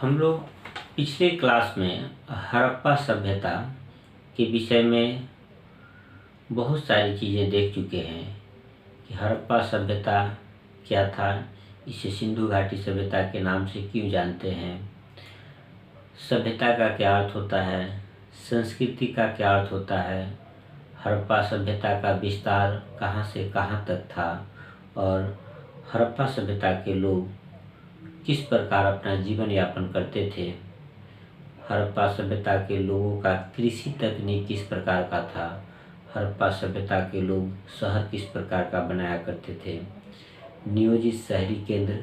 हम लोग पिछले क्लास में हड़प्पा सभ्यता के विषय में बहुत सारी चीज़ें देख चुके हैं कि हड़प्पा सभ्यता क्या था, इसे सिंधु घाटी सभ्यता के नाम से क्यों जानते हैं, सभ्यता का क्या अर्थ होता है, संस्कृति का क्या अर्थ होता है, हड़प्पा सभ्यता का विस्तार कहाँ से कहाँ तक था और हड़प्पा सभ्यता के लोग किस प्रकार अपना जीवन यापन करते थे। हड़प्पा सभ्यता के लोगों का कृषि तकनीक किस प्रकार का था, हड़प्पा सभ्यता के लोग शहर किस प्रकार का बनाया करते थे, नियोजित शहरी केंद्र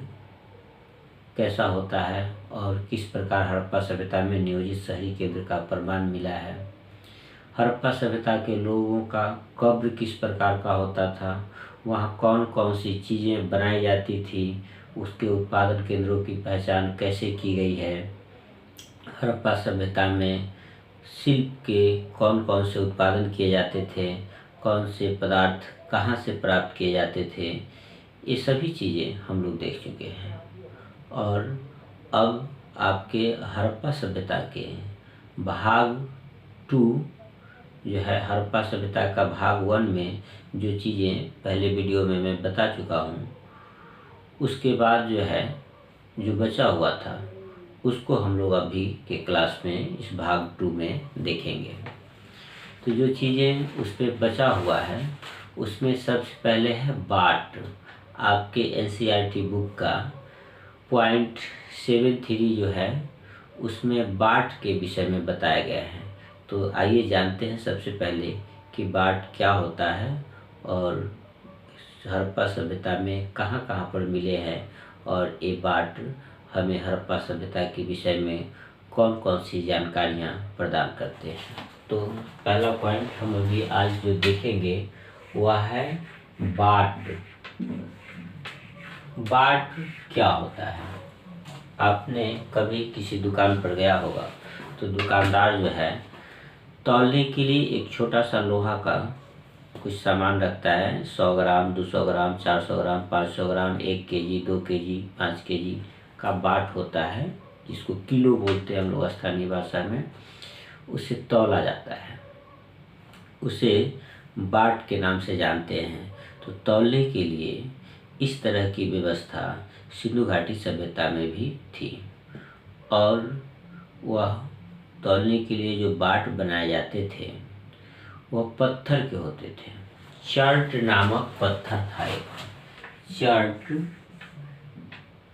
कैसा होता है और किस प्रकार हड़प्पा सभ्यता में नियोजित शहरी केंद्र का प्रमाण मिला है, हड़प्पा सभ्यता के लोगों का कब्र किस प्रकार का होता था, वहाँ कौन कौन सी चीज़ें बनाई जाती थी, उसके उत्पादन केंद्रों की पहचान कैसे की गई है, हड़प्पा सभ्यता में शिल्प के कौन कौन से उत्पादन किए जाते थे, कौन से पदार्थ कहाँ से प्राप्त किए जाते थे, ये सभी चीज़ें हम लोग देख चुके हैं। और अब आपके हड़प्पा सभ्यता के भाग 2 जो है, हड़प्पा सभ्यता का भाग 1 में जो चीज़ें पहले वीडियो में मैं बता चुका हूँ, उसके बाद जो है जो बचा हुआ था उसको हम लोग अभी के क्लास में इस भाग 2 में देखेंगे। तो जो चीज़ें उस पर बचा हुआ है उसमें सबसे पहले है बाट। आपके एनसीईआरटी बुक का पॉइंट 73 जो है उसमें बाट के विषय में बताया गया है। तो आइए जानते हैं सबसे पहले कि बाट क्या होता है और हड़प्पा सभ्यता में कहाँ कहाँ पर मिले हैं और ये बाट हमें हड़प्पा सभ्यता के विषय में कौन कौन सी जानकारियाँ प्रदान करते हैं। तो पहला पॉइंट हम अभी आज जो देखेंगे वह है बाट। बाट क्या होता है? आपने कभी किसी दुकान पर गया होगा तो दुकानदार जो है तौलने के लिए एक छोटा सा लोहा का कुछ सामान रखता है। 100 ग्राम, 200 ग्राम, 400 ग्राम, 500 ग्राम, 1 केजी, 2 केजी, 5 केजी का बाट होता है, जिसको किलो बोलते हैं हम लोग स्थानीय भाषा में। उसे तौला जाता है, उसे बाट के नाम से जानते हैं। तो तौलने के लिए इस तरह की व्यवस्था सिंधु घाटी सभ्यता में भी थी और वह तौलने के लिए जो बाट बनाए जाते थे वह पत्थर के होते थे। चर्ट नामक पत्थर था एक।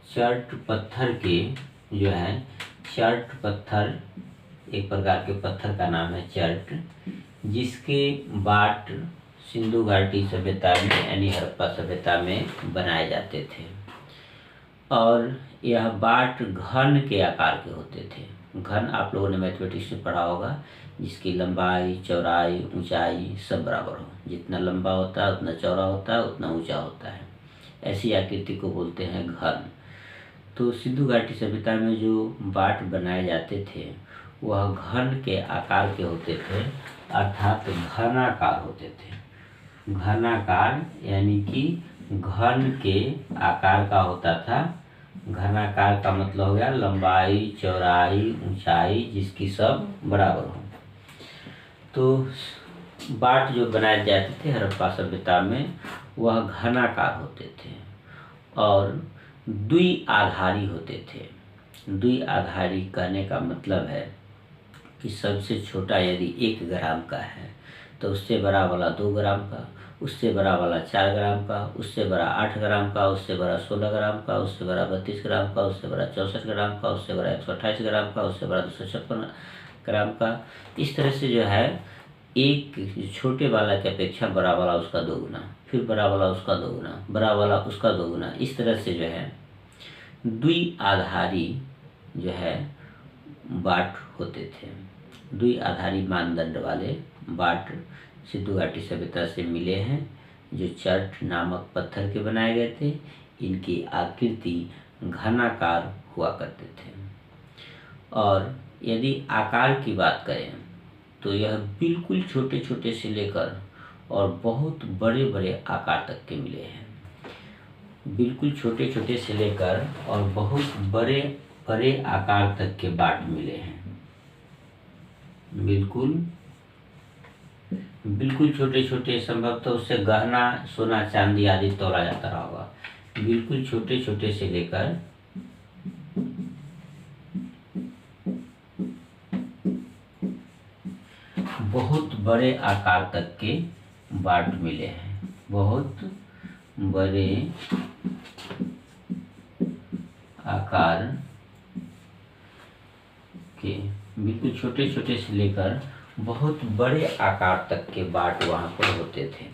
चर्ट पत्थर के जो है, चर्ट पत्थर एक प्रकार के पत्थर का नाम है चर्ट, जिसके बाट सिंधु घाटी सभ्यता में यानी हड़प्पा सभ्यता में बनाए जाते थे और यह बाट घन के आकार के होते थे। घन आप लोगों ने मैथमेटिक्स में पढ़ा होगा, जिसकी लंबाई, चौड़ाई, ऊंचाई सब बराबर हो। जितना लंबा होता है उतना चौड़ा होता है, उतना ऊंचा होता है। ऐसी आकृति को बोलते हैं घन। तो सिंधु घाटी सभ्यता में जो बाट बनाए जाते थे वह घन के आकार के होते थे, अर्थात घनाकार होते थे। घनाकार यानी कि घन के आकार का होता था। घनाकार का मतलब हो गया लंबाई, चौड़ाई, ऊंचाई जिसकी सब बराबर हो। तो बाट जो बनाए जाते थे हड़प्पा सभ्यता में वह घनाकार होते थे और द्विआधारी होते थे। द्विआधारी कहने का मतलब है कि सबसे छोटा यदि 1 ग्राम का है तो उससे बड़ा वाला 2 ग्राम का, उससे बड़ा वाला 4 ग्राम का, उससे बड़ा 8 ग्राम का, उससे बड़ा 16 ग्राम का, उससे बड़ा 32 ग्राम का, उससे बड़ा 64 ग्राम का, उससे बड़ा 128 ग्राम का, उससे बड़ा 256 ग्राम का। इस तरह से जो है एक छोटे वाला की अपेक्षा बड़ा वाला उसका 2 गुना, फिर बड़ा वाला उसका 2 गुना, बड़ा वाला उसका 2 गुना। इस तरह से जो है द्विआधारी जो है बाट होते थे। द्विआधारी मानदंड वाले बाट सिंधु घाटी सभ्यता से मिले हैं, जो चर्ट नामक पत्थर के बनाए गए थे। इनकी आकृति घनाकार हुआ करते थे और यदि आकार की बात करें तो यह बिल्कुल छोटे छोटे से लेकर और बहुत बड़े बड़े आकार तक के मिले हैं। बिल्कुल छोटे छोटे से लेकर और बहुत बड़े बड़े आकार तक के बाट मिले हैं। बिल्कुल बिल्कुल छोटे छोटे, संभवतः उससे गहना सोना चांदी आदि तोला जाता रहा होगा। बिल्कुल छोटे छोटे से लेकर बहुत बड़े आकार तक के बाट मिले हैं। बहुत बड़े आकार के, बिल्कुल छोटे छोटे से लेकर बहुत बड़े आकार तक के बाट वहाँ पर होते थे।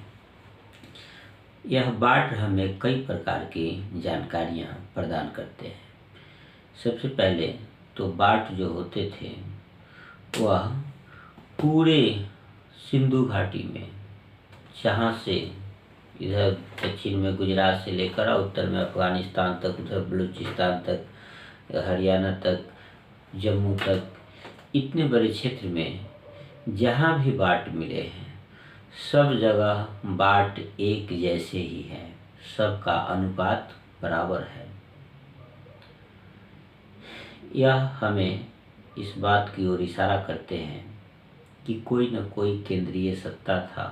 यह बाट हमें कई प्रकार की जानकारियाँ प्रदान करते हैं। सबसे पहले तो बाट जो होते थे वह पूरे सिंधु घाटी में, जहाँ से इधर दक्षिण में गुजरात से लेकर उत्तर में अफगानिस्तान तक, उधर बलूचिस्तान तक, हरियाणा तक, जम्मू तक, इतने बड़े क्षेत्र में जहाँ भी बाट मिले हैं सब जगह बाट एक जैसे ही हैं, सबका अनुपात बराबर है। यह हमें इस बात की ओर इशारा करते हैं कि कोई न कोई केंद्रीय सत्ता था,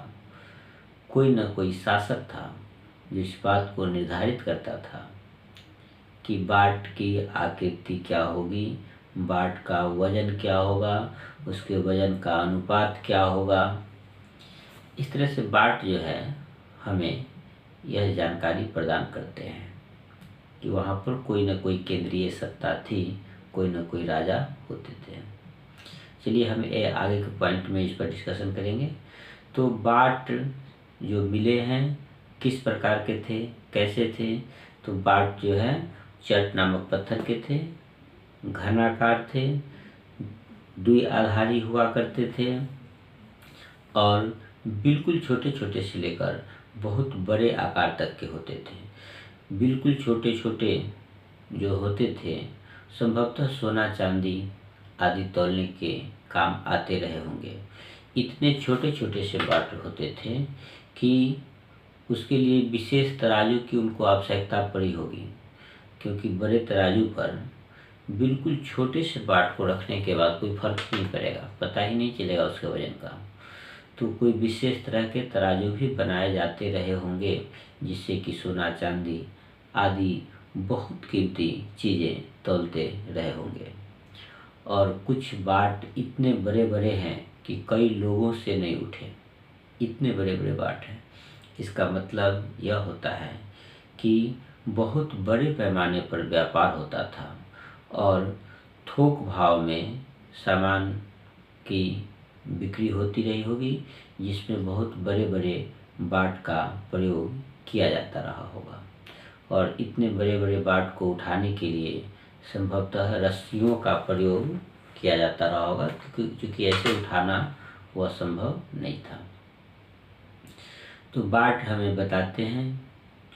कोई न कोई शासक था जो इस बात को निर्धारित करता था कि बाट की आकृति क्या होगी, बाट का वजन क्या होगा, उसके वजन का अनुपात क्या होगा। इस तरह से बाट जो है हमें यह जानकारी प्रदान करते हैं कि वहाँ पर कोई न कोई केंद्रीय सत्ता थी, कोई न कोई राजा होते थे। चलिए हम आगे के पॉइंट में इस पर डिस्कशन करेंगे। तो बाट जो मिले हैं किस प्रकार के थे, कैसे थे? तो बाट जो है चट नामक पत्थर के थे, घनाकार थे, द्विआधारी हुआ करते थे और बिल्कुल छोटे छोटे से लेकर बहुत बड़े आकार तक के होते थे। बिल्कुल छोटे छोटे जो होते थे संभवतः सोना चांदी आदि तौलने के काम आते रहे होंगे। इतने छोटे छोटे से बाट होते थे कि उसके लिए विशेष तराजू की उनको आवश्यकता पड़ी होगी, क्योंकि बड़े तराजू पर बिल्कुल छोटे से बाट को रखने के बाद कोई फर्क नहीं पड़ेगा, पता ही नहीं चलेगा उसके वजन का। तो कोई विशेष तरह के तराजू भी बनाए जाते रहे होंगे जिससे कि सोना चांदी आदि बहुत कीमती चीज़ें तौलते रहे होंगे। और कुछ बाट इतने बड़े बड़े हैं कि कई लोगों से नहीं उठे, इतने बड़े बड़े बाट हैं। इसका मतलब यह होता है कि बहुत बड़े पैमाने पर व्यापार होता था और थोक भाव में सामान की बिक्री होती रही होगी, जिसमें बहुत बड़े बड़े बाट का प्रयोग किया जाता रहा होगा। और इतने बड़े बड़े बाट को उठाने के लिए संभवतः रस्सियों का प्रयोग किया जाता रहा होगा, क्योंकि ऐसे उठाना वह संभव नहीं था। तो बाट हमें बताते हैं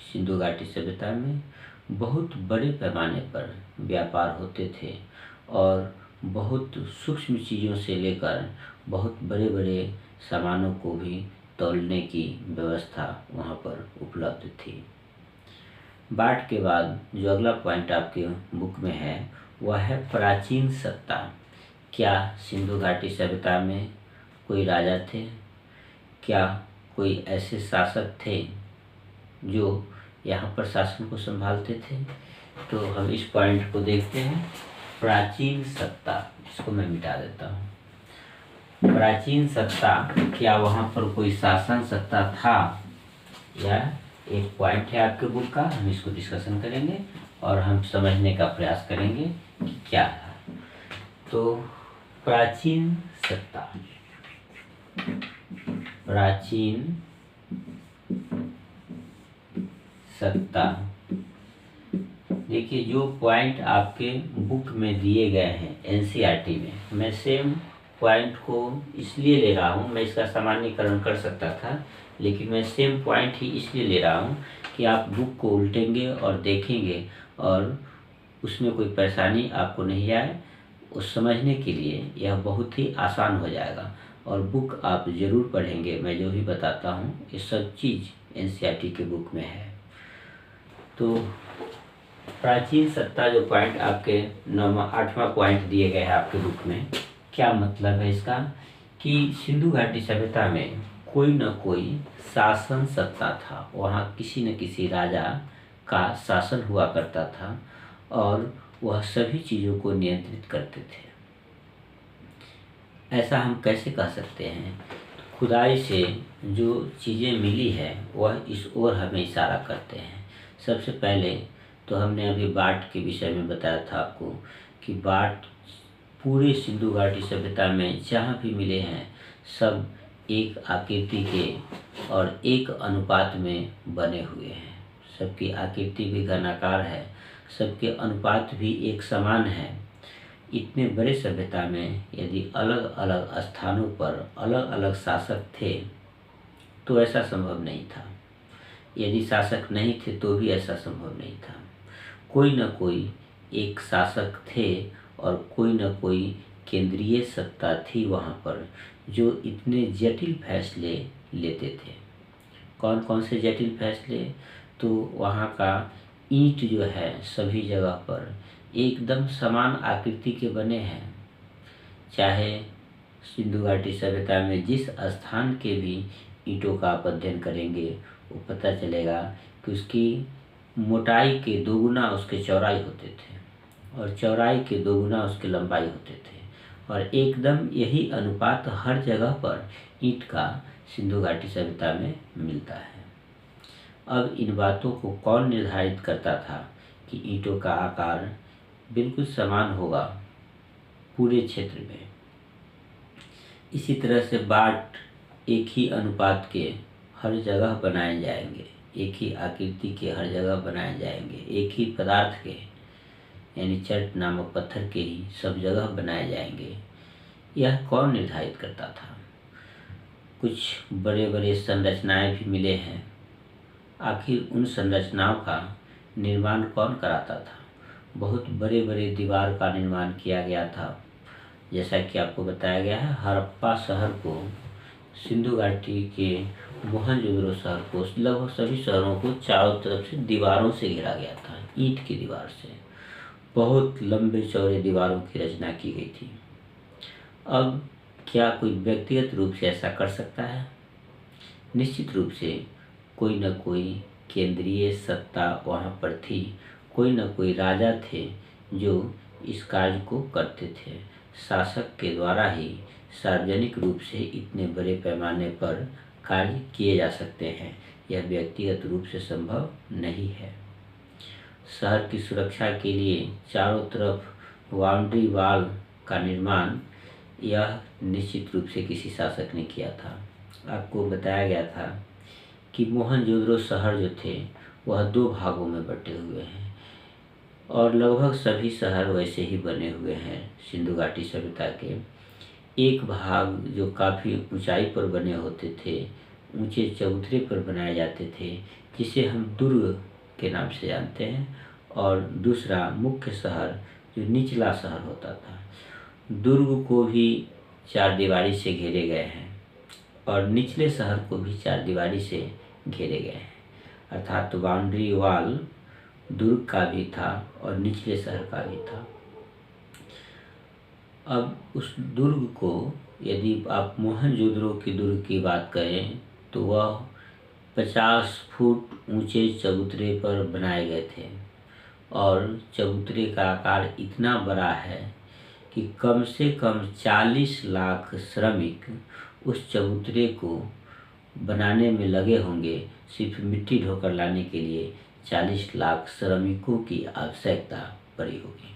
सिंधु घाटी सभ्यता में बहुत बड़े पैमाने पर व्यापार होते थे और बहुत सूक्ष्म चीज़ों से लेकर बहुत बड़े बड़े सामानों को भी तौलने की व्यवस्था वहाँ पर उपलब्ध थी। बाट के बाद जो अगला पॉइंट आपके बुक में है वह है प्राचीन सत्ता। क्या सिंधु घाटी सभ्यता में कोई राजा थे? क्या कोई ऐसे शासक थे जो यहाँ पर शासन को संभालते थे? तो हम इस पॉइंट को देखते हैं, प्राचीन सत्ता। इसको मैं मिटा देता हूँ। प्राचीन सत्ता, क्या वहाँ पर कोई शासन सत्ता था? यह एक पॉइंट है आपके बुक का, हम इसको डिस्कशन करेंगे और हम समझने का प्रयास करेंगे कि क्या था। तो प्राचीन सत्ता, प्राचीन सत्ता, देखिए जो पॉइंट आपके बुक में दिए गए हैं एनसीईआरटी में, मैं सेम पॉइंट को इसलिए ले रहा हूँ, मैं इसका सामान्यीकरण कर सकता था लेकिन मैं सेम पॉइंट ही इसलिए ले रहा हूँ कि आप बुक को उल्टेंगे और देखेंगे और उसमें कोई परेशानी आपको नहीं आए। उस समझने के लिए यह बहुत ही आसान हो जाएगा और बुक आप ज़रूर पढ़ेंगे। मैं जो भी बताता हूँ ये सब चीज़ एनसीईआरटी के बुक में है। तो प्राचीन सत्ता जो पॉइंट आपके 9वां 8वां पॉइंट दिए गए हैं आपके बुक में, क्या मतलब है इसका कि सिंधु घाटी सभ्यता में कोई न कोई शासन सत्ता था। वहाँ किसी न किसी राजा का शासन हुआ करता था और वह सभी चीज़ों को नियंत्रित करते थे। ऐसा हम कैसे कह सकते हैं? खुदाई से जो चीज़ें मिली है वह इस ओर हमें इशारा करते हैं। सबसे पहले तो हमने अभी बाट के विषय में बताया था आपको कि बाट पूरे सिंधु घाटी सभ्यता में जहाँ भी मिले हैं सब एक आकृति के और एक अनुपात में बने हुए हैं। सबकी आकृति भी घनाकार है, सबके अनुपात भी एक समान है। इतने बड़े सभ्यता में यदि अलग अलग स्थानों पर अलग अलग शासक थे तो ऐसा संभव नहीं था। यदि शासक नहीं थे तो भी ऐसा संभव नहीं था। कोई न कोई एक शासक थे और कोई न कोई केंद्रीय सत्ता थी वहाँ पर जो इतने जटिल फैसले लेते थे। कौन कौन से जटिल फैसले? तो वहाँ का ईंट जो है सभी जगह पर एकदम समान आकृति के बने हैं। चाहे सिंधु घाटी सभ्यता में जिस स्थान के भी ईंटों का आप अध्ययन करेंगे वो पता चलेगा कि उसकी मोटाई के दोगुना उसके चौड़ाई होते थे और चौड़ाई के दोगुना उसके लंबाई होते थे और एकदम यही अनुपात हर जगह पर ईंट का सिंधु घाटी सभ्यता में मिलता है। अब इन बातों को कौन निर्धारित करता था कि ईंटों का आकार बिल्कुल समान होगा पूरे क्षेत्र में? इसी तरह से बाट एक ही अनुपात के हर जगह बनाए जाएंगे, एक ही आकृति के हर जगह बनाए जाएंगे, एक ही पदार्थ के यानी चट नामक पत्थर के ही सब जगह बनाए जाएंगे। यह कौन निर्धारित करता था? कुछ बड़े बड़े संरचनाएं भी मिले हैं। आखिर उन संरचनाओं का निर्माण कौन कराता था? बहुत बड़े बड़े दीवार का निर्माण किया गया था। जैसा कि आपको बताया गया है, हड़प्पा शहर को, सिंधु घाटी के मोहनजोदड़ो शहर को, लगभग सभी शहरों को चारों तरफ से दीवारों से घेरा गया था। ईंट की दीवार से बहुत लंबे चौड़े दीवारों की रचना की गई थी। अब क्या कोई व्यक्तिगत रूप से ऐसा कर सकता है? निश्चित रूप से कोई न कोई केंद्रीय सत्ता वहाँ पर थी, कोई न कोई राजा थे जो इस कार्य को करते थे। शासक के द्वारा ही सार्वजनिक रूप से इतने बड़े पैमाने पर कार्य किए जा सकते हैं, यह व्यक्तिगत रूप से संभव नहीं है। शहर की सुरक्षा के लिए चारों तरफ बाउंड्री वॉल का निर्माण यह निश्चित रूप से किसी शासक ने किया था। आपको बताया गया था कि मोहनजोदड़ो शहर जो थे वह दो भागों में बटे हुए हैं और लगभग सभी शहर वैसे ही बने हुए हैं सिंधु घाटी सभ्यता के। एक भाग जो काफ़ी ऊंचाई पर बने होते थे, ऊंचे चबूतरे पर बनाए जाते थे, जिसे हम दुर्ग के नाम से जानते हैं, और दूसरा मुख्य शहर जो निचला शहर होता था। दुर्ग को भी चार दीवारी से घेरे गए हैं और निचले शहर को भी चार दीवारी से घेरे गए हैं, अर्थात बाउंड्री वॉल दुर्ग का भी था और निचले शहर का भी था। अब उस दुर्ग को यदि आप मोहनजोदड़ो की दुर्ग की बात करें तो वह 50 फुट ऊंचे चबूतरे पर बनाए गए थे और चबूतरे का आकार इतना बड़ा है कि कम से कम 40 लाख श्रमिक उस चबूतरे को बनाने में लगे होंगे। सिर्फ मिट्टी ढोकर लाने के लिए 40 लाख श्रमिकों की आवश्यकता पड़ी होगी।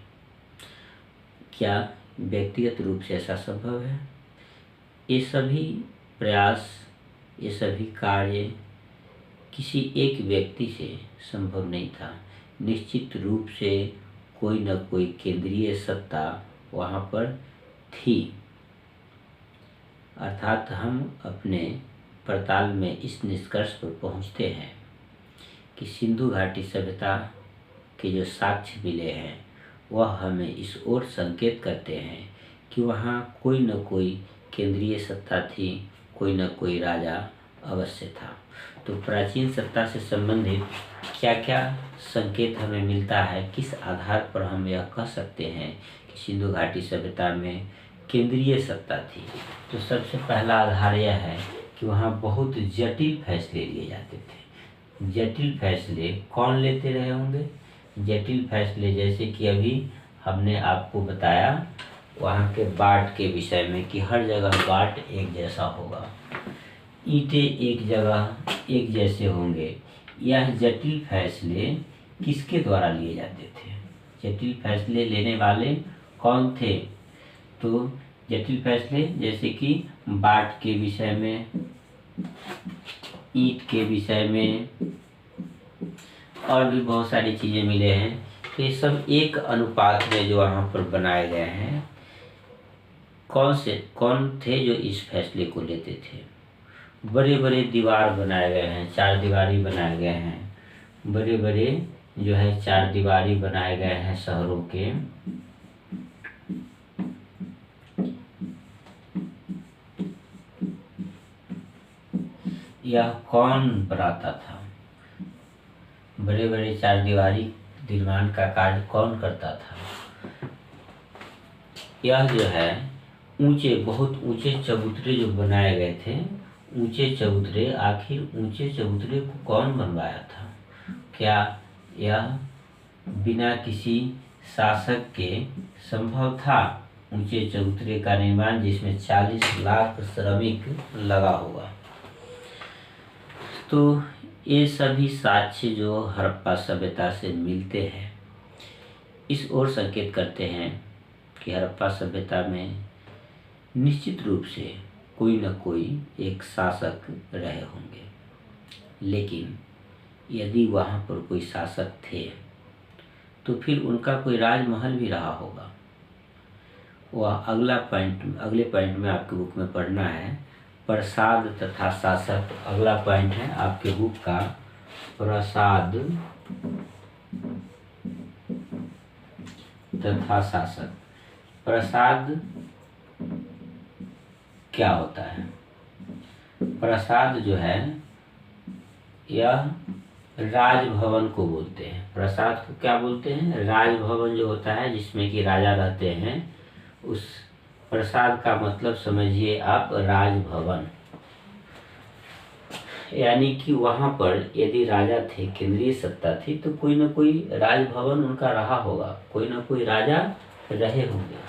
क्या व्यक्तिगत रूप से ऐसा संभव है? ये सभी प्रयास, ये सभी कार्य किसी एक व्यक्ति से संभव नहीं था। निश्चित रूप से कोई न कोई केंद्रीय सत्ता वहाँ पर थी। अर्थात हम अपने पड़ताल में इस निष्कर्ष पर पहुँचते हैं कि सिंधु घाटी सभ्यता के जो साक्ष्य मिले हैं वह हमें इस ओर संकेत करते हैं कि वहाँ कोई न कोई केंद्रीय सत्ता थी, कोई न कोई राजा अवश्य था। तो प्राचीन सत्ता से संबंधित क्या क्या संकेत हमें मिलता है, किस आधार पर हम यह कह सकते हैं कि सिंधु घाटी सभ्यता में केंद्रीय सत्ता थी। तो सबसे पहला आधार यह है कि वहाँ बहुत जटिल फैसले लिए जाते थे। जटिल फैसले कौन लेते रहे होंगे? जटिल फैसले जैसे कि अभी हमने आपको बताया वहाँ के बाट के विषय में कि हर जगह बाट एक जैसा होगा, ईंटें एक जगह एक जैसे होंगे। यह जटिल फैसले किसके द्वारा लिए जाते थे? जटिल फैसले लेने वाले कौन थे? तो जटिल फैसले जैसे कि बाट के विषय में, ईंट के विषय में और भी बहुत सारी चीज़ें मिले हैं। तो ये सब एक अनुपात में जो वहाँ पर बनाए गए हैं। कौन थे जो इस फैसले को लेते थे? बड़े बड़े दीवार बनाए गए हैं, चार दीवारी बनाए गए हैं, बड़े बड़े जो है चार दीवारी बनाए गए हैं शहरों के। यह कौन बनाता था? बड़े बड़े चार दीवारी निर्माण का कार्य कौन करता था? यह जो है ऊंचे, बहुत ऊंचे चबूतरे जो बनाए गए थे, ऊंचे चबूतरे, आखिर ऊंचे चबूतरे को कौन बनवाया था? क्या यह बिना किसी शासक के संभव था ऊंचे चबूतरे का निर्माण जिसमें 40 लाख श्रमिक लगा हुआ? तो ये सभी साक्ष्य जो हड़प्पा सभ्यता से मिलते हैं इस ओर संकेत करते हैं कि हड़प्पा सभ्यता में निश्चित रूप से कोई न कोई एक शासक रहे होंगे। लेकिन यदि वहाँ पर कोई शासक थे तो फिर उनका कोई राजमहल भी रहा होगा। वह अगले पॉइंट में आपके बुक में पढ़ना है, प्रसाद तथा शासक। अगला पॉइंट है आपके बुक का, प्रसाद तथा शासक। प्रसाद क्या होता है? प्रसाद जो है यह राजभवन को बोलते हैं। प्रसाद को क्या बोलते हैं? राजभवन जो होता है जिसमें कि राजा रहते हैं, उस प्रसाद का मतलब समझिए आप राजभवन। यानी कि वहाँ पर यदि राजा थे, केंद्रीय सत्ता थी, तो कोई ना कोई राजभवन उनका रहा होगा, कोई ना कोई राजा रहे होंगे।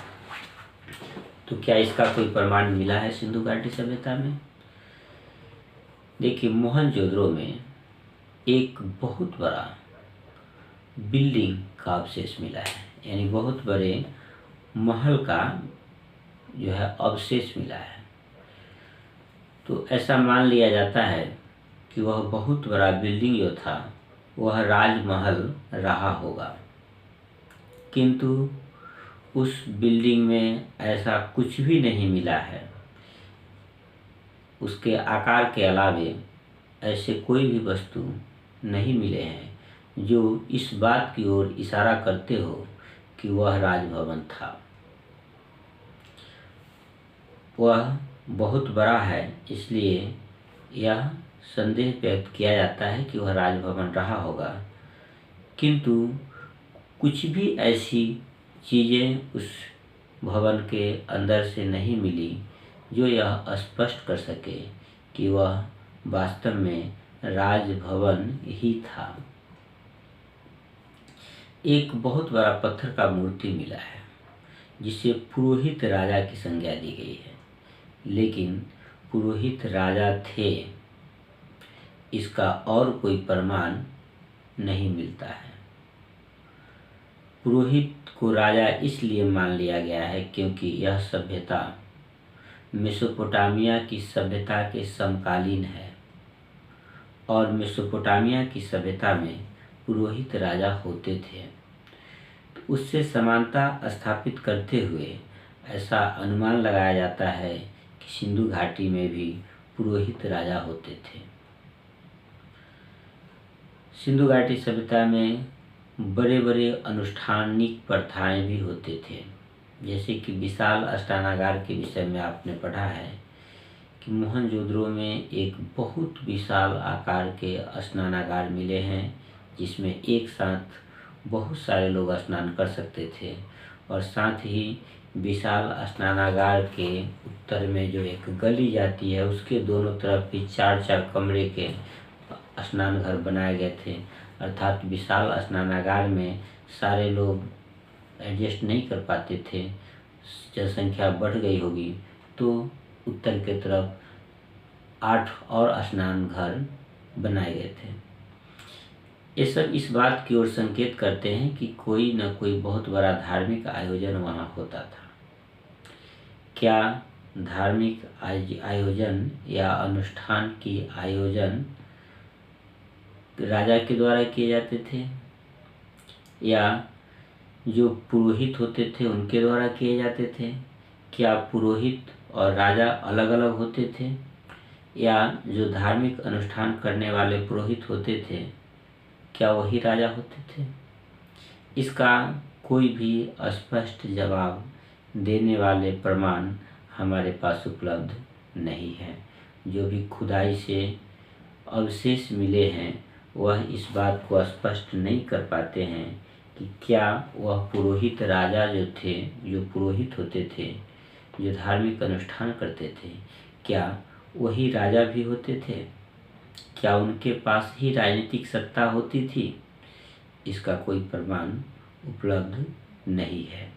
तो क्या इसका कोई प्रमाण मिला है सिंधु घाटी सभ्यता में? देखिए, मोहनजोदड़ो में एक बहुत बड़ा बिल्डिंग का अवशेष मिला है, यानी बहुत बड़े महल का जो है अवशेष मिला है। तो ऐसा मान लिया जाता है कि वह बहुत बड़ा बिल्डिंग जो था वह राजमहल रहा होगा। किंतु उस बिल्डिंग में ऐसा कुछ भी नहीं मिला है। उसके आकार के अलावे ऐसे कोई भी वस्तु नहीं मिले हैं जो इस बात की ओर इशारा करते हो कि वह राजभवन था। वह बहुत बड़ा है, इसलिए यह संदेह व्यक्त किया जाता है कि वह राजभवन रहा होगा। किंतु कुछ भी ऐसी चीज़ें उस भवन के अंदर से नहीं मिली जो यह स्पष्ट कर सके कि वह वास्तव में राजभवन ही था। एक बहुत बड़ा पत्थर का मूर्ति मिला है जिसे पुरोहित राजा की संज्ञा दी गई है, लेकिन पुरोहित राजा थे इसका और कोई प्रमाण नहीं मिलता है। पुरोहित को राजा इसलिए मान लिया गया है क्योंकि यह सभ्यता मेसोपोटामिया की सभ्यता के समकालीन है और मेसोपोटामिया की सभ्यता में पुरोहित राजा होते थे। तो उससे समानता स्थापित करते हुए ऐसा अनुमान लगाया जाता है कि सिंधु घाटी में भी पुरोहित राजा होते थे। सिंधु घाटी सभ्यता में बड़े बड़े अनुष्ठानिक प्रथाएं भी होते थे, जैसे कि विशाल अष्टानागार के विषय में आपने पढ़ा है कि मोहनजोदड़ो में एक बहुत विशाल आकार के स्नानागार मिले हैं, जिसमें एक साथ बहुत सारे लोग स्नान कर सकते थे। और साथ ही विशाल स्नानागार के उत्तर में जो एक गली जाती है, उसके दोनों तरफ भी 4-4 कमरे के स्नान घर बनाए गए थे। अर्थात विशाल स्नानागार में सारे लोग एडजस्ट नहीं कर पाते थे, जनसंख्या बढ़ गई होगी, तो उत्तर के तरफ 8 और स्नान घर बनाए गए थे। ये सब इस बात की ओर संकेत करते हैं कि कोई न कोई बहुत बड़ा धार्मिक आयोजन वहाँ होता था। क्या धार्मिक आयोजन या अनुष्ठान की आयोजन राजा के द्वारा किए जाते थे, या जो पुरोहित होते थे उनके द्वारा किए जाते थे? क्या पुरोहित और राजा अलग अलग होते थे, या जो धार्मिक अनुष्ठान करने वाले पुरोहित होते थे क्या वही राजा होते थे? इसका कोई भी स्पष्ट जवाब देने वाले प्रमाण हमारे पास उपलब्ध नहीं है। जो भी खुदाई से अवशेष मिले हैं वह इस बात को स्पष्ट नहीं कर पाते हैं कि क्या वह पुरोहित राजा जो थे, जो पुरोहित होते थे, जो धार्मिक अनुष्ठान करते थे, क्या वही राजा भी होते थे? क्या उनके पास ही राजनीतिक सत्ता होती थी? इसका कोई प्रमाण उपलब्ध नहीं है।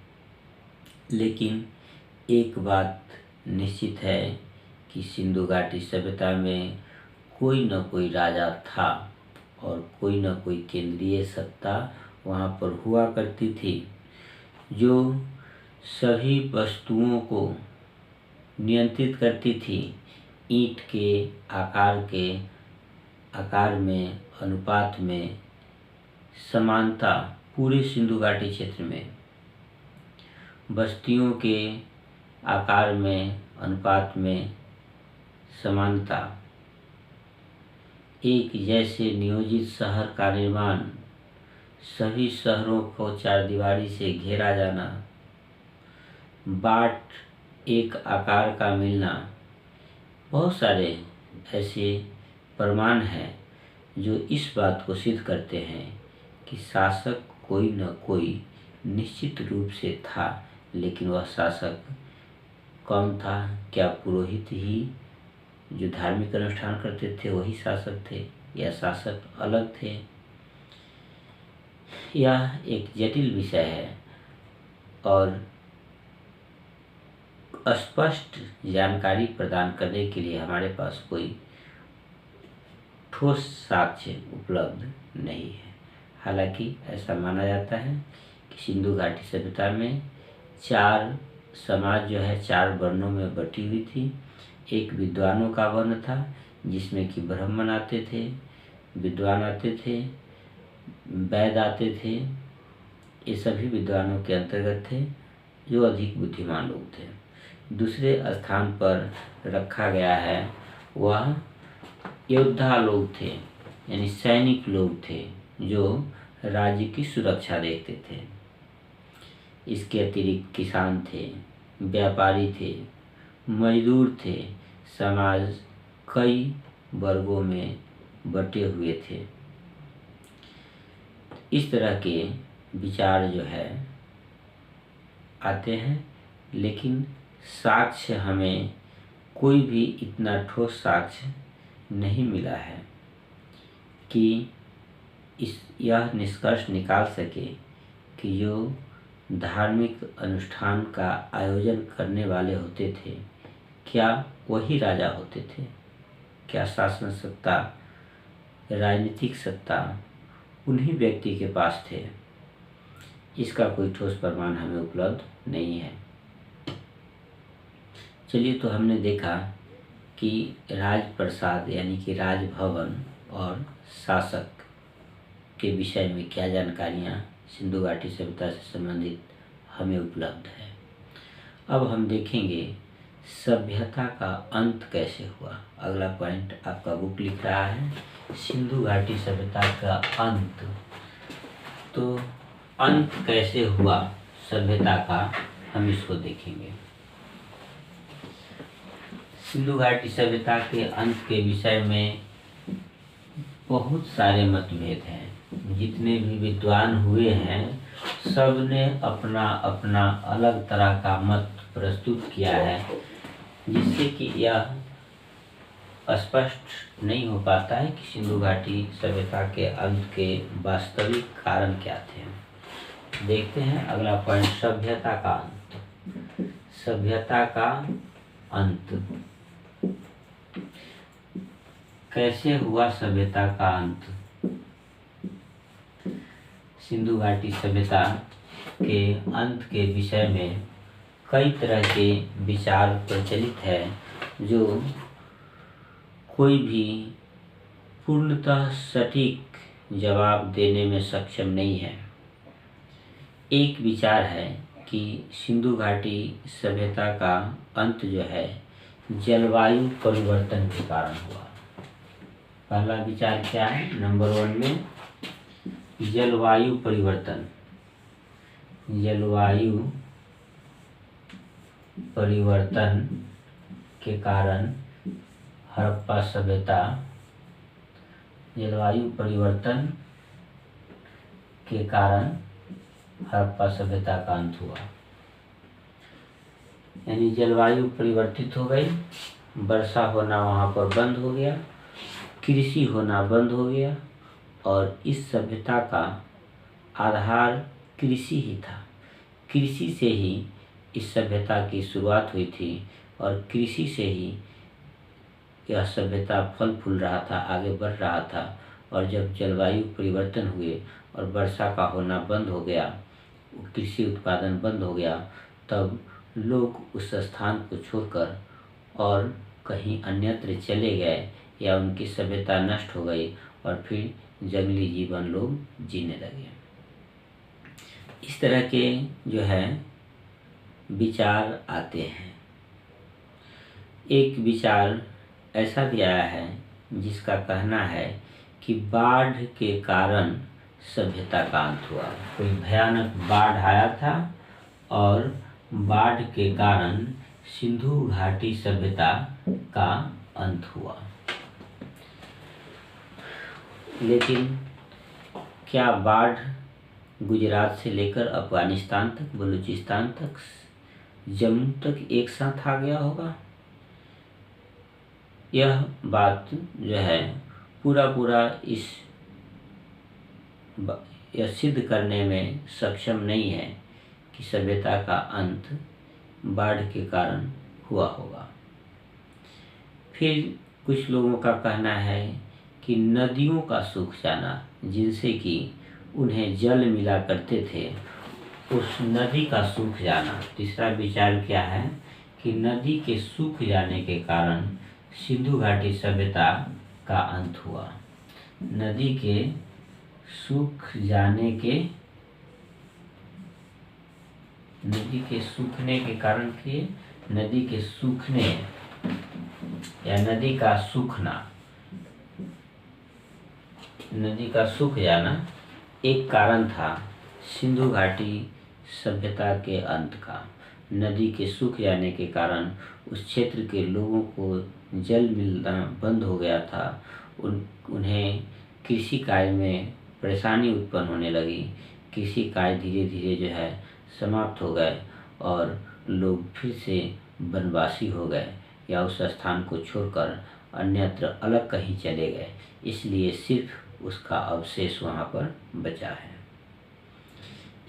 लेकिन एक बात निश्चित है कि सिंधु घाटी सभ्यता में कोई न कोई राजा था और कोई न कोई केंद्रीय सत्ता वहाँ पर हुआ करती थी, जो सभी वस्तुओं को नियंत्रित करती थी। ईंट के आकार में, अनुपात में समानता पूरे सिंधु घाटी क्षेत्र में, बस्तियों के आकार में, अनुपात में समानता, एक जैसे नियोजित शहर का निर्माण, सभी शहरों को चारदीवारी से घेरा जाना, बाट एक आकार का मिलना, बहुत सारे ऐसे प्रमाण हैं जो इस बात को सिद्ध करते हैं कि शासक कोई न कोई निश्चित रूप से था। लेकिन वह शासक कौन था? क्या पुरोहित ही जो धार्मिक अनुष्ठान करते थे वही शासक थे, या शासक अलग थे? यह एक जटिल विषय है और स्पष्ट जानकारी प्रदान करने के लिए हमारे पास कोई ठोस साक्ष्य उपलब्ध नहीं है। हालांकि ऐसा माना जाता है कि सिंधु घाटी सभ्यता में 4 समाज जो है 4 वर्णों में बटी हुई थी। एक विद्वानों का वर्ण था जिसमें कि ब्राह्मण आते थे, विद्वान आते थे, वैद आते थे। ये सभी विद्वानों के अंतर्गत थे जो अधिक बुद्धिमान लोग थे। दूसरे स्थान पर रखा गया है वह योद्धा लोग थे, यानी सैनिक लोग थे जो राज्य की सुरक्षा देखते थे। इसके अतिरिक्त किसान थे, व्यापारी थे, मजदूर थे। समाज कई वर्गों में बटे हुए थे। इस तरह के विचार जो है आते हैं, लेकिन साक्ष्य हमें कोई भी इतना ठोस साक्ष्य नहीं मिला है कि यह निष्कर्ष निकाल सके कि जो धार्मिक अनुष्ठान का आयोजन करने वाले होते थे क्या वही राजा होते थे? क्या शासन सत्ता, राजनीतिक सत्ता उन्हीं व्यक्ति के पास थे? इसका कोई ठोस प्रमाण हमें उपलब्ध नहीं है। चलिए, तो हमने देखा कि राजप्रसाद यानी कि राजभवन और शासक के विषय में क्या जानकारियाँ सिंधु घाटी सभ्यता से संबंधित हमें उपलब्ध है। अब हम देखेंगे सभ्यता का अंत कैसे हुआ। अगला पॉइंट आपका बुक लिख रहा है सिंधु घाटी सभ्यता का अंत। तो अंत कैसे हुआ सभ्यता का, हम इसको देखेंगे। सिंधु घाटी सभ्यता के अंत के विषय में बहुत सारे मतभेद हैं। जितने भी विद्वान हुए हैं सब ने अपना अपना अलग तरह का मत प्रस्तुत किया है, जिससे कि यह स्पष्ट नहीं हो पाता है कि सिंधु घाटी सभ्यता के अंत के वास्तविक कारण क्या थे। देखते हैं अगला पॉइंट, सभ्यता का अंत। सभ्यता का अंत कैसे हुआ? सभ्यता का अंत सिंधु घाटी सभ्यता के अंत के विषय में कई तरह के विचार प्रचलित है, जो कोई भी पूर्णतः सटीक जवाब देने में सक्षम नहीं है। एक विचार है कि सिंधु घाटी सभ्यता का अंत जो है जलवायु परिवर्तन के कारण हुआ। पहला विचार क्या है? नंबर 1 में जलवायु परिवर्तन। जलवायु परिवर्तन के कारण हड़प्पा सभ्यता, जलवायु परिवर्तन के कारण हड़प्पा सभ्यता का अंत हुआ। यानी जलवायु परिवर्तित हो गई, वर्षा होना वहाँ पर बंद हो गया, कृषि होना बंद हो गया, और इस सभ्यता का आधार कृषि ही था। कृषि से ही इस सभ्यता की शुरुआत हुई थी और कृषि से ही यह सभ्यता फल फूल रहा था, आगे बढ़ रहा था। और जब जलवायु परिवर्तन हुए और वर्षा का होना बंद हो गया, कृषि उत्पादन बंद हो गया, तब लोग उस स्थान को छोड़कर और कहीं अन्यत्र चले गए या उनकी सभ्यता नष्ट हो गई और फिर जंगली जीवन लोग जीने लगे। इस तरह के जो है विचार आते हैं। एक विचार ऐसा भी आया है जिसका कहना है कि बाढ़ के कारण सभ्यता का अंत हुआ। कोई भयानक बाढ़ आया था और बाढ़ के कारण सिंधु घाटी सभ्यता का अंत हुआ। लेकिन क्या बाढ़ गुजरात से लेकर अफगानिस्तान तक, बलूचिस्तान तक, जम्मू तक एक साथ आ गया होगा? यह बात जो है पूरा यह सिद्ध करने में सक्षम नहीं है कि सभ्यता का अंत बाढ़ के कारण हुआ होगा। फिर कुछ लोगों का कहना है कि नदियों का सूख जाना, जिनसे कि उन्हें जल मिला करते थे, उस नदी का सूख जाना। तीसरा विचार क्या है कि नदी के सूख जाने के कारण सिंधु घाटी सभ्यता का अंत हुआ। नदी के सूख जाने के, नदी के सूखने के कारण के, नदी के सूखने या नदी का सूखना, नदी का सूख जाना एक कारण था सिंधु घाटी सभ्यता के अंत का। नदी के सूख जाने के कारण उस क्षेत्र के लोगों को जल मिलना बंद हो गया था। उन्हें कृषि कार्य में परेशानी उत्पन्न होने लगी। कृषि कार्य धीरे धीरे जो है समाप्त हो गए और लोग फिर से वनवासी हो गए या उस स्थान को छोड़कर अन्यत्र अलग कहीं चले गए। इसलिए सिर्फ उसका अवशेष वहाँ पर बचा है।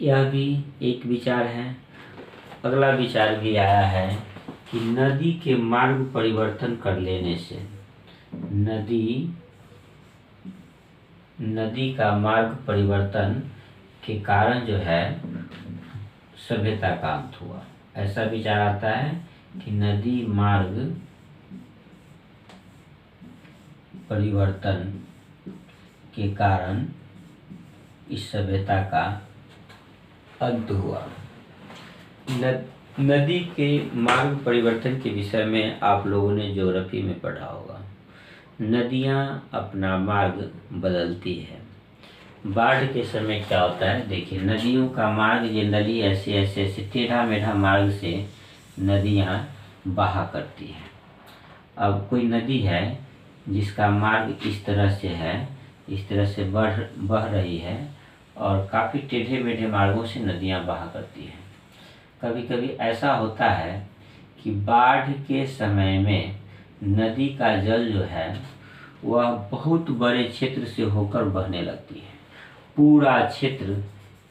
यह भी एक विचार है। अगला विचार भी आया है कि नदी के मार्ग परिवर्तन कर लेने से, नदी का मार्ग परिवर्तन के कारण जो है सभ्यता का अंत हुआ। ऐसा विचार आता है कि नदी मार्ग परिवर्तन के कारण इस सभ्यता का अंत हुआ। नदी के मार्ग परिवर्तन के विषय में आप लोगों ने ज्योग्राफी में पढ़ा होगा। नदियाँ अपना मार्ग बदलती है। बाढ़ के समय क्या होता है, देखिए नदियों का मार्ग, ये नदी ऐसे ऐसे ऐसे टेढ़ा मेढ़ा मार्ग से नदियाँ बहा करती हैं। अब कोई नदी है जिसका मार्ग इस तरह से है, इस तरह से बह रही है और काफ़ी टेढ़े मेढ़े मार्गों से नदियाँ बहा करती हैं। कभी कभी ऐसा होता है कि बाढ़ के समय में नदी का जल जो है वह बहुत बड़े क्षेत्र से होकर बहने लगती है, पूरा क्षेत्र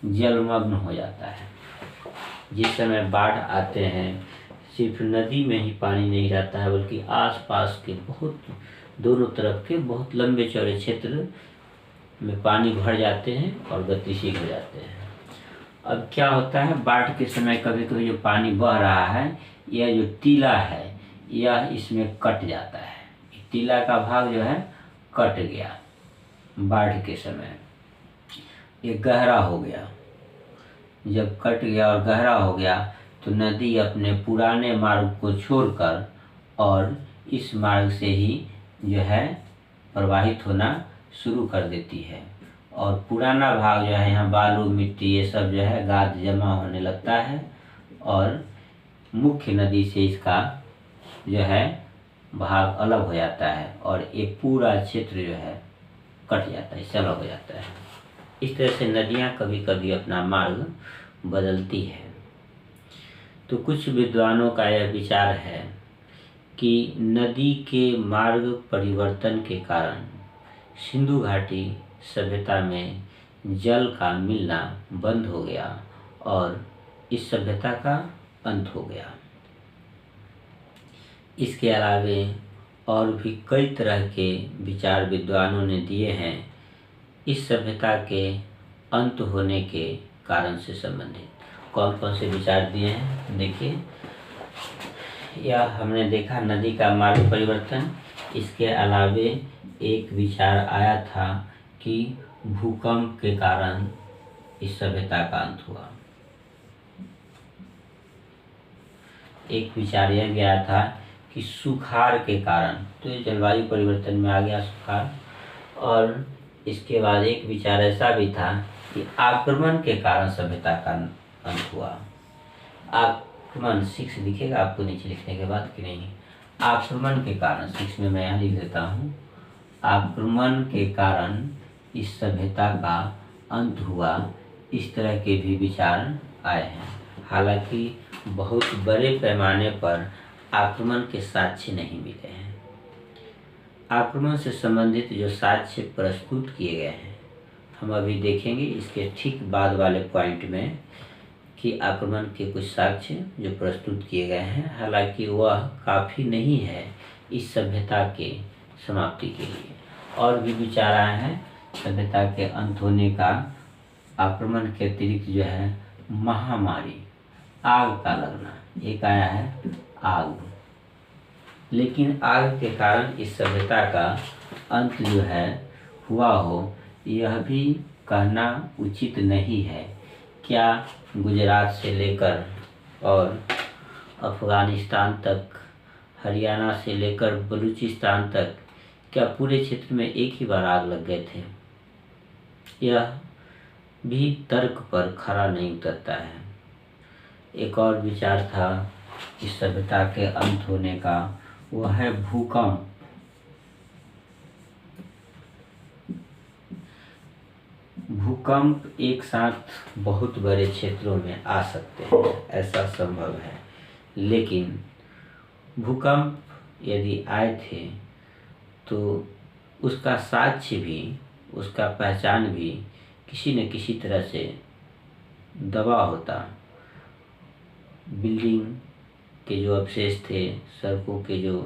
जलमग्न हो जाता है। जिस समय बाढ़ आते हैं सिर्फ नदी में ही पानी नहीं रहता है, बल्कि आसपास के बहुत दोनों तरफ के बहुत लंबे चौड़े क्षेत्र में पानी भर जाते हैं और गतिशील हो जाते हैं। अब क्या होता है, बाढ़ के समय कभी कभी जो पानी बह रहा है, यह जो टीला है यह इसमें कट जाता है। टीला का भाग जो है कट गया बाढ़ के समय, ये गहरा हो गया। जब कट गया और गहरा हो गया तो नदी अपने पुराने मार्ग को छोड़कर और इस मार्ग से ही जो है प्रवाहित होना शुरू कर देती है और पुराना भाग जो है, यहाँ बालू मिट्टी ये सब जो है गाद जमा होने लगता है और मुख्य नदी से इसका जो है भाग अलग हो जाता है और ये पूरा क्षेत्र जो है कट जाता है, अलग हो जाता है। इस तरह से नदियाँ कभी कभी अपना मार्ग बदलती है। तो कुछ विद्वानों का यह विचार है कि नदी के मार्ग परिवर्तन के कारण सिंधु घाटी सभ्यता में जल का मिलना बंद हो गया और इस सभ्यता का अंत हो गया। इसके अलावे और भी कई तरह के विचार विद्वानों ने दिए हैं इस सभ्यता के अंत होने के कारण से संबंधित। कौन कौन से विचार दिए हैं देखिए, यह हमने देखा नदी का मार्ग परिवर्तन। इसके अलावे एक विचार आया था कि भूकंप के कारण इस सभ्यता का अंत हुआ। एक विचार यह गया था कि सुखाड़ के कारण, तो ये जलवायु परिवर्तन में आ गया सुखाड़। और इसके बाद एक विचार ऐसा भी था कि आक्रमण के कारण सभ्यता का अंत हुआ। आक्रमण 6 दिखेगा आपको नीचे लिखने के बाद कि नहीं, आक्रमण के कारण 6 में मैं यहाँ लिख देता हूँ, आक्रमण के कारण इस सभ्यता का अंत हुआ। इस तरह के भी विचार आए हैं। हालांकि बहुत बड़े पैमाने पर आक्रमण के साक्ष्य नहीं मिले हैं। आक्रमण से संबंधित जो साक्ष्य प्रस्तुत किए गए हैं हम अभी देखेंगे इसके ठीक बाद वाले पॉइंट में कि आक्रमण के कुछ साक्ष्य जो प्रस्तुत किए गए हैं, हालांकि वह काफ़ी नहीं है इस सभ्यता के समाप्ति के लिए। और भी विचार आए हैं सभ्यता के अंत होने का। आक्रमण के अतिरिक्त जो है महामारी, आग का लगना, एक आया है आग। लेकिन आग के कारण इस सभ्यता का अंत जो है हुआ हो, यह भी कहना उचित नहीं है। क्या गुजरात से लेकर और अफ़गानिस्तान तक, हरियाणा से लेकर बलूचिस्तान तक, क्या पूरे क्षेत्र में एक ही बार आग लग गए थे? यह भी तर्क पर खरा नहीं उतरता है। एक और विचार था इस सभ्यता के अंत होने का, वह है भूकंप। भूकंप एक साथ बहुत बड़े क्षेत्रों में आ सकते हैं, ऐसा संभव है। लेकिन भूकंप यदि आए थे तो उसका साक्ष्य भी, उसका पहचान भी किसी न किसी तरह से दबा होता। बिल्डिंग के जो अवशेष थे, सड़कों के जो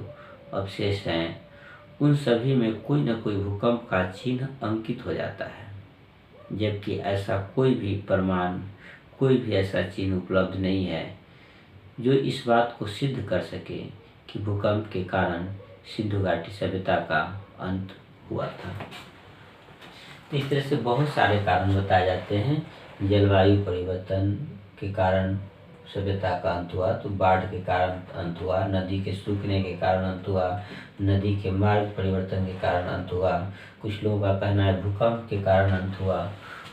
अवशेष हैं, उन सभी में कोई न कोई भूकंप का चिन्ह अंकित हो जाता है। जबकि ऐसा कोई भी प्रमाण, कोई भी ऐसा चिन्ह उपलब्ध नहीं है जो इस बात को सिद्ध कर सके कि भूकंप के कारण सिंधु घाटी सभ्यता का अंत हुआ था। तो इस तरह से बहुत सारे कारण बताए जाते हैं। जलवायु परिवर्तन के कारण सभ्यता का अंत हुआ, तो बाढ़ के कारण अंत हुआ, नदी के सूखने के कारण अंत हुआ, नदी के मार्ग परिवर्तन के कारण अंत हुआ। कुछ लोगों का कहना है भूकंप के कारण अंत हुआ,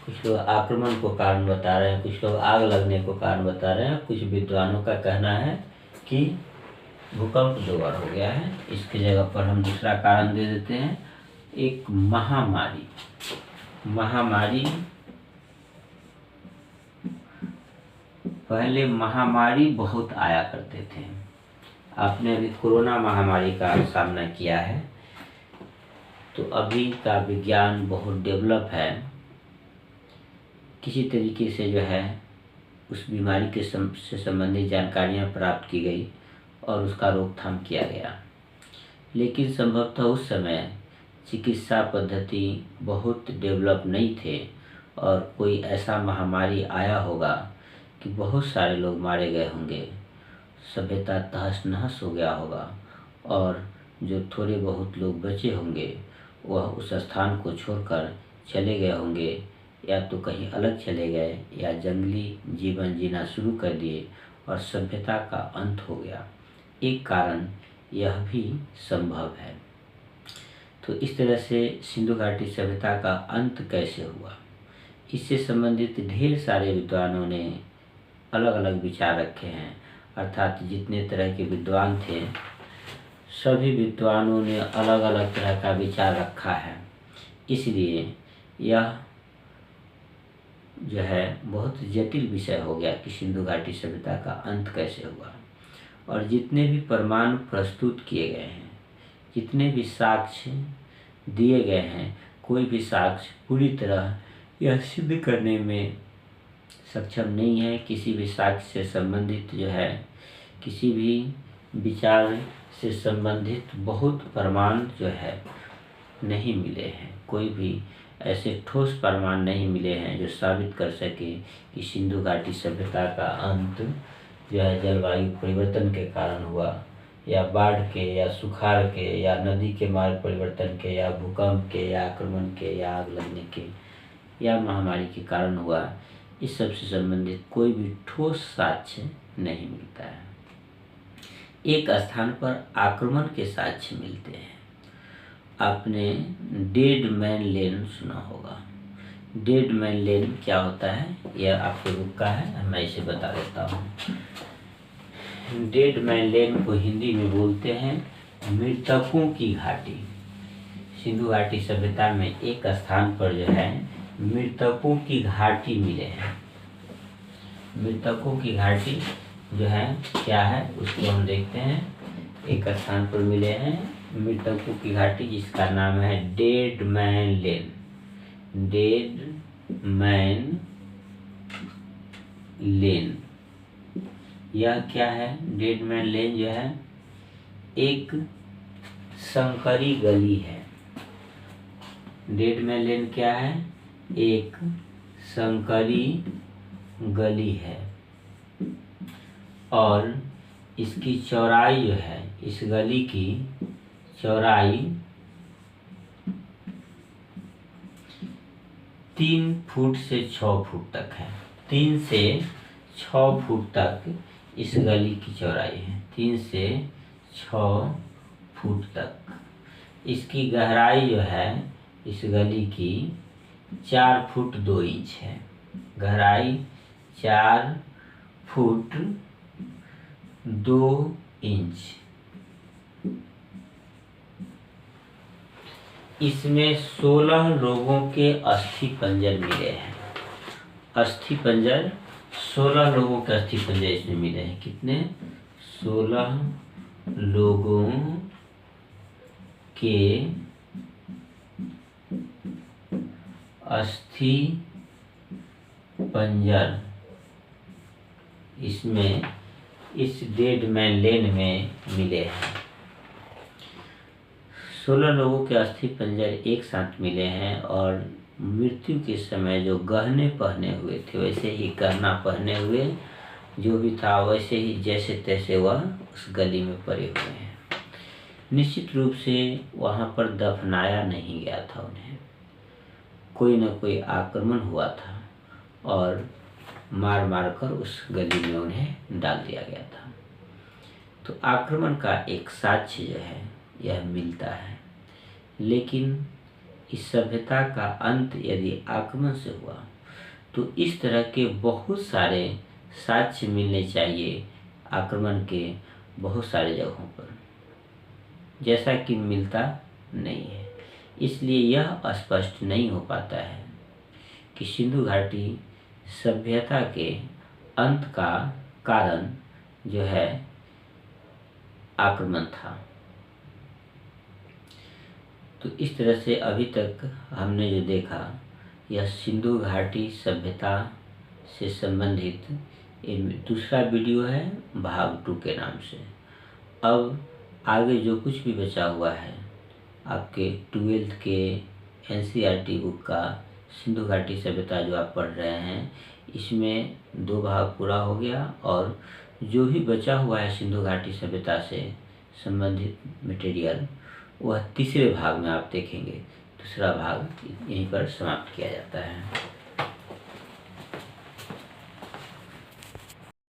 कुछ लोग आक्रमण को कारण बता रहे हैं, कुछ लोग आग लगने को कारण बता रहे हैं। कुछ विद्वानों का कहना है कि भूकंप 2 बार हो गया है। इसकी जगह पर हम दूसरा कारण दे देते हैं, एक महामारी। पहले महामारी बहुत आया करते थे। आपने अभी कोरोना महामारी का सामना किया है। तो अभी का विज्ञान बहुत डेवलप है, किसी तरीके से जो है उस बीमारी के से संबंधित जानकारियाँ प्राप्त की गई और उसका रोकथाम किया गया। लेकिन संभवतः उस समय चिकित्सा पद्धति बहुत डेवलप नहीं थे और कोई ऐसा महामारी आया होगा कि बहुत सारे लोग मारे गए होंगे, सभ्यता तहस नहस हो गया होगा और जो थोड़े बहुत लोग बचे होंगे वह उस स्थान को छोड़कर चले गए होंगे, या तो कहीं अलग चले गए या जंगली जीवन जीना शुरू कर दिए और सभ्यता का अंत हो गया। एक कारण यह भी संभव है। तो इस तरह से सिंधु घाटी सभ्यता का अंत कैसे हुआ, इससे संबंधित ढेर सारे विद्वानों ने अलग अलग विचार रखे हैं। अर्थात जितने तरह के विद्वान थे सभी विद्वानों ने अलग अलग तरह का विचार रखा है। इसलिए यह जो है बहुत जटिल विषय हो गया कि सिंधु घाटी सभ्यता का अंत कैसे हुआ। और जितने भी प्रमाण प्रस्तुत किए गए हैं, जितने भी साक्ष्य दिए गए हैं, कोई भी साक्ष्य पूरी तरह यह सिद्ध करने में सक्षम नहीं है। किसी भी साक्ष्य से संबंधित जो है, किसी भी विचार से संबंधित बहुत प्रमाण जो है नहीं मिले हैं। कोई भी ऐसे ठोस प्रमाण नहीं मिले हैं जो साबित कर सके कि सिंधु घाटी सभ्यता का अंत जो है जलवायु परिवर्तन के कारण हुआ, या बाढ़ के, या सुखाड़ के, या नदी के मार्ग परिवर्तन के, या भूकंप के, या आक्रमण के, या आग लगने के, या महामारी के कारण हुआ। इस सब से संबंधित कोई भी ठोस साक्ष्य नहीं मिलता है। एक स्थान पर आक्रमण के साक्ष्य मिलते हैं। आपने डेड मैन लेन सुना होगा। डेड मैन लेन क्या होता है, यह आपको बुक का है, मैं इसे बता देता हूँ। डेड मैन लेन को हिंदी में बोलते हैं मृतकों की घाटी। सिंधु घाटी सभ्यता में एक स्थान पर जो है मृतकों की घाटी मिले हैं। मृतकों की घाटी जो है क्या है उसको हम देखते हैं। एक स्थान पर मिले हैं मृतकों की घाटी जिसका नाम है डेड मैन लेन। डेड मैन लेन यह क्या है? डेड मैन लेन जो है एक संकरी गली है। डेड मैन लेन क्या है? एक संकरी गली है और इसकी चौड़ाई जो है, इस गली की चौड़ाई 3 फुट से 6 फुट तक है। 3 से 6 फुट तक इस गली की चौड़ाई है, 3 से 6 फुट तक। इसकी गहराई जो है इस गली की 4 फुट 2 इंच है। गहराई 4 फुट 2 इंच। इसमें 16 लोगों के अस्थि पंजर मिले हैं। अस्थि पंजर 16 लोगों के अस्थि पंजर इसमें मिले हैं। कितने? 16 लोगों के अस्थि पंजर इसमें इस डेड मैन लेन में मिले हैं। 16 लोगों के अस्थि पंजर एक साथ मिले हैं और मृत्यु के समय जो गहने पहने हुए थे वैसे ही गहना पहने हुए, जो भी था वैसे ही जैसे तैसे वह उस गली में पड़े हुए हैं। निश्चित रूप से वहाँ पर दफनाया नहीं गया था उन्हें, कोई न कोई आक्रमण हुआ था और मार मार कर उस गली में उन्हें डाल दिया गया था। तो आक्रमण का एक साक्ष्य जो है यह मिलता है। लेकिन इस सभ्यता का अंत यदि आक्रमण से हुआ तो इस तरह के बहुत सारे साक्ष्य मिलने चाहिए आक्रमण के, बहुत सारे जगहों पर, जैसा कि मिलता नहीं है। इसलिए यह स्पष्ट नहीं हो पाता है कि सिंधु घाटी सभ्यता के अंत का कारण जो है आक्रमण था। तो इस तरह से अभी तक हमने जो देखा, यह सिंधु घाटी सभ्यता से संबंधित दूसरा वीडियो है भाग 2 के नाम से। अब आगे जो कुछ भी बचा हुआ है आपके 12th के NCERT बुक का सिंधु घाटी सभ्यता जो आप पढ़ रहे हैं, इसमें 2 भाग पूरा हो गया और जो भी बचा हुआ है सिंधु घाटी सभ्यता से संबंधित मटेरियल वह तीसरे भाग में आप देखेंगे। दूसरा भाग यहीं पर समाप्त किया जाता है।